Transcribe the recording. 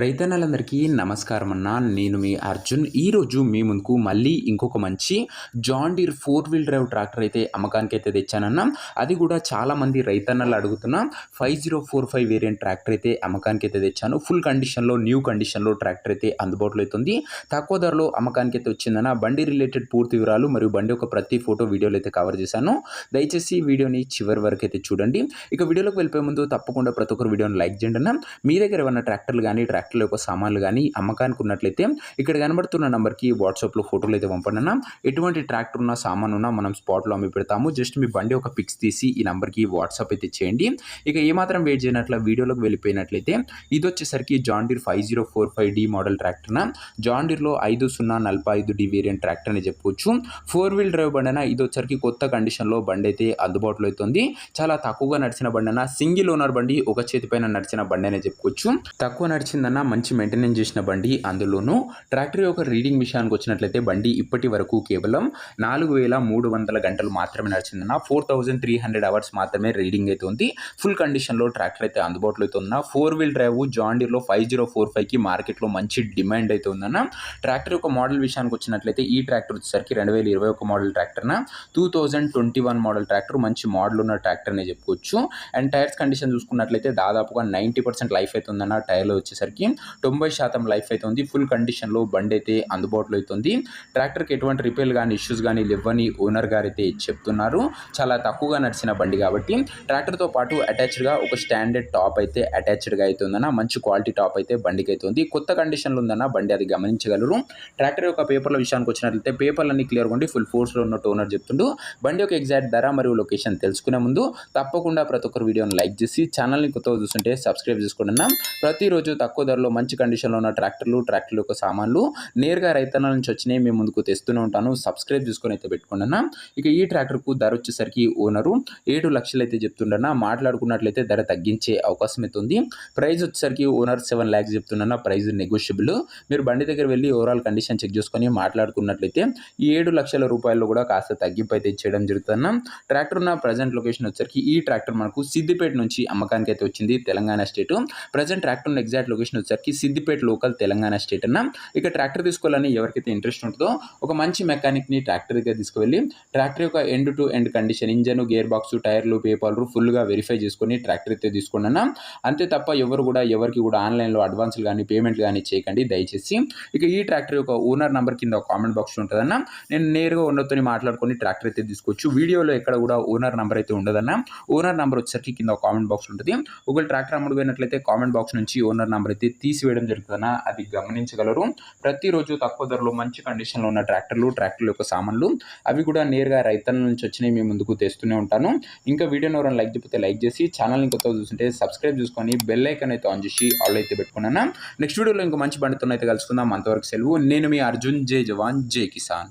రైతన్నలందరికీ నమస్కారం అన్న. నేను మీ అర్జున్. ఈరోజు మీ ముందుకు మళ్ళీ ఇంకొక మంచి John Deere 4 wheel drive tractor అయితే అమ్మకానికైతే తెచ్చానన్న. అది కూడా చాలామంది రైతన్నలు అడుగుతున్న 5045 వేరియంట్ ట్రాక్టర్ అయితే అమ్మకానికైతే తెచ్చాను. ఫుల్ కండిషన్లో, న్యూ కండిషన్లో ట్రాక్టర్ అయితే అందుబాటులో అవుతుంది. తక్కువ ధరలో అమ్మకానికైతే వచ్చిందన్న. బండి రిలేటెడ్ పూర్తి వివరాలు మరియు బండి యొక్క ప్రతి ఫోటో వీడియోలు అయితే కవర్ చేశాను. దయచేసి వీడియోని చివరి వరకు అయితే చూడండి. ఇక వీడియోలోకి వెళ్ళిపోయే ముందు తప్పకుండా ప్రతి ఒక్కరు వీడియోని లైక్ చేయండి అన్న. మీ దగ్గర ఏమైనా ట్రాక్టర్లు కానీ ట్రాక్టర్ల యొక్క సామాన్లు కానీ అమ్మకానికి ఉన్నట్లయితే ఇక్కడ కనబడుతున్న నంబర్కి వాట్సాప్లో ఫోటోలు అయితే పంపండి అన్న. ఎటువంటి ట్రాక్టర్ ఉన్న సామాన్ ఉన్నా మనం స్పాట్లో అమ్మి పెడతాము. జస్ట్ మీ బండి ఒక పిక్స్ తీసి ఈ నంబర్కి వాట్సాప్ అయితే చేయండి. ఇక ఏమాత్రం వెయిట్ చేయనట్ల వీడియోలోకి వెళ్ళిపోయినట్లయితే ఇది వచ్చేసరికి జాన్ డీర్ 5045D మోడల్ ట్రాక్టర్న. జాన్ డీర్లో 5045D వేరియంట్ ట్రాక్టర్ అని చెప్పుకోవచ్చు. 4 వీల్ డ్రైవ్ బండి అయినా ఇది వచ్చరికి కొత్త కండిషన్లో బండి అయితే అందుబాటులో అవుతుంది. చాలా తక్కువగా నడిచిన బండి అయినా, సింగిల్ ఓనర్ బండి, ఒక చేతి పైన నడిచిన బండి అని చెప్పుకోవచ్చు. తక్కువ నడిచిందన్న, మంచి మెయింటెనెన్స్ చేసిన బండి. అందులోనూ ట్రాక్టర్ యొక్క రీడింగ్ విషయానికి వచ్చినట్లయితే బండి ఇప్పటి వరకు కేవలం 4300 గంటలు మాత్రమే నడిచిందన్న. 4300 అవర్స్ మాత్రమే రీడింగ్ అయితే ఉంది. ఫుల్ కండిషన్లో ట్రాక్టర్ అయితే అందుబాటులో అయితే ఉందన్న. 4 వీల్ డ్రైవ్ జాన్ డీర్లో 5045కి మార్కెట్లో మంచి డిమాండ్ అయితే ఉందన్న. ట్రాక్టర్ యొక్క మోడల్ విషయానికి వచ్చినట్లయితే ఈ ట్రాక్టర్ వచ్చేసరికి 2021 మోడల్ ట్రాక్టర్న. 2021 మోడల్ ట్రాక్టర్, మంచి మోడల్ ఉన్న ట్రాక్టర్ అని చెప్పుకోవచ్చు. అండ్ టైర్స్ కండిషన్ చూసుకున్నట్లయితే దాదాపుగా 90% లైఫ్ అయితే ఉందన్న. టైర్లో వచ్చేసరికి 90% లైఫ్ అయితే ఉంది. ఫుల్ కండిషన్లో బండి అయితే అందుబాటులో అవుతుంది. ట్రాక్టర్కి ఎటువంటి రిపేర్లు కానీ, ఇష్యూస్ కానీ లేవని ఓనర్ గారు అయితే చెప్తున్నారు. చాలా తక్కువగా నడిచిన బండి కాబట్టి ట్రాక్టర్తో పాటు అటాచ్డ్గా ఒక స్టాండర్డ్ టాప్ అయితే అటాచ్డ్గా అయితే ఉందన్న. మంచి క్వాలిటీ టాప్ అయితే బండికి అయితే ఉంది. కొత్త కండిషన్లో ఉందన్న బండి, అది గమనించగలరు. ట్రాక్టర్ యొక్క పేపర్ల విషయానికి వచ్చినట్లయితే పేపర్లన్నీ క్లియర్గా ఉండి ఫుల్ ఫోర్స్లో ఉన్నట్టు ఓనర్ చెప్తుండు. బండి యొక్క ఎగ్జాక్ట్ ధర మరియు లొకేషన్ తెలుసుకునే ముందు తప్పకుండా ప్రతి ఒక్కరు వీడియోని లైక్ చేసి ఛానల్ని కొత్తగా చూస్తుంటే సబ్స్క్రైబ్ చేసుకోండి. ప్రతిరోజు తక్కువ ధరలో మంచి కండిషన్లో ఉన్న ట్రాక్టర్ల యొక్క సామాన్లు నేరుగా రైతన్నల నుంచి వచ్చినాయి మేము ముందుకు తెస్తూనే ఉంటాను. సబ్స్క్రైబ్ చేసుకొని అయితే పెట్టుకున్నా. ఇక ఈ ట్రాక్టర్కు ధర వచ్చేసరికి ఓనరు 7 లక్షలు అయితే చెప్తుండన్నా. మాట్లాడుకున్నట్లయితే ధర తగ్గించే అవకాశం అయితే ఉంది. ప్రైస్ వచ్చేసరికి ఓనర్ 7 lakhs చెప్తున్నా. Price negotiable. మీరు బండి దగ్గర వెళ్ళి ఓవరాల్ కండిషన్ చెక్ చేసుకొని మాట్లాడుకున్నట్లయితే ఈ 7 లక్షల రూపాయలు కూడా కాస్త తగ్గింపు అయితే చేయడం జరుగుతుందన్న. ట్రాక్టర్ ఉన్న ప్రజెంట్ లొకేషన్ వచ్చేసరికి ఈ ట్రాక్టర్ మనకు సిద్దిపేట నుంచి అమ్మకానికి అయితే వచ్చింది, తెలంగాణ స్టేట్. ప్రజెంట్ ట్రాక్టర్ ఉన్న ఎగ్జాక్ట్ లొకేషన్ వచ్చేసరికి సిద్దిపేట లోకల్, తెలంగాణ స్టేట్ అన్న. ఇక ట్రాక్టర్ తీసుకోవాలని ఎవరికైతే ఇంట్రెస్ట్ ఉంటుందో ఒక మంచి మెకానిక్ని ట్రాక్టర్ దగ్గర తీసుకువెళ్ళి ట్రాక్టర్ యొక్క end to end condition, engine, gear box, టైర్లు, పేపర్లు ఫుల్గా వెరిఫై చేసుకొని ట్రాక్టర్ అయితే తీసుకోండి అన్న. అంతే తప్ప ఎవరికి కూడా ఆన్లైన్లో అడ్వాన్స్లు కానీ పేమెంట్లు కానీ చేయకండి దయచేసి. ఇక ఈ ట్రాక్టర్ యొక్క ఓనర్ నెంబర్ కింద ఒక కామెంట్ బాక్స్ ఉంటుందన్న. నేను నేరుగా ఓనర్తో మాట్లాడుకొని ట్రాక్టర్ అయితే తీసుకోవచ్చు. వీడియోలో ఎక్కడ కూడా ఓనర్ నెంబర్ అయితే ఉండదన్న. ఓనర్ నెంబర్ వచ్చేసరికి కింద ఒక కామెంట్ బాక్స్ ఉంటుంది. ఒకవేళ ట్రాక్టర్ అమ్ముడు పోయినట్లయితే కామెంట్ బాక్స్ నుంచి ఓనర్ నెంబర్ అయితే తీసివేయడం జరుగుతుందన్న. అది గమనించగలరు. ప్రతిరోజు తక్కువ ధరలో మంచి కండిషన్లో ఉన్న ట్రాక్టర్ల యొక్క సామాన్లు అవి కూడా నేరుగా రైతుల నుంచి వచ్చినాయి మీ ముందుకు తెస్తూనే ఉంటాను. ఇంకా వీడియోని ఎవరైనా లైక్ చెప్పితే లైక్ చేసి ఛానల్ని కొత్తగా చూస్తుంటే సబ్స్క్రైబ్ చేసుకొని బెల్ ఐకాన్ అయితే ఆన్ చేసి ఆల్ అయితే పెట్టుకున్నాను. నెక్స్ట్ వీడియోలో ఇంకో మంచి బండితో అయితే కలుసుకుందాం. అంతవరకు సెలవు. నేను మీ అర్జున్. జై జవాన్, జై కిసాన్.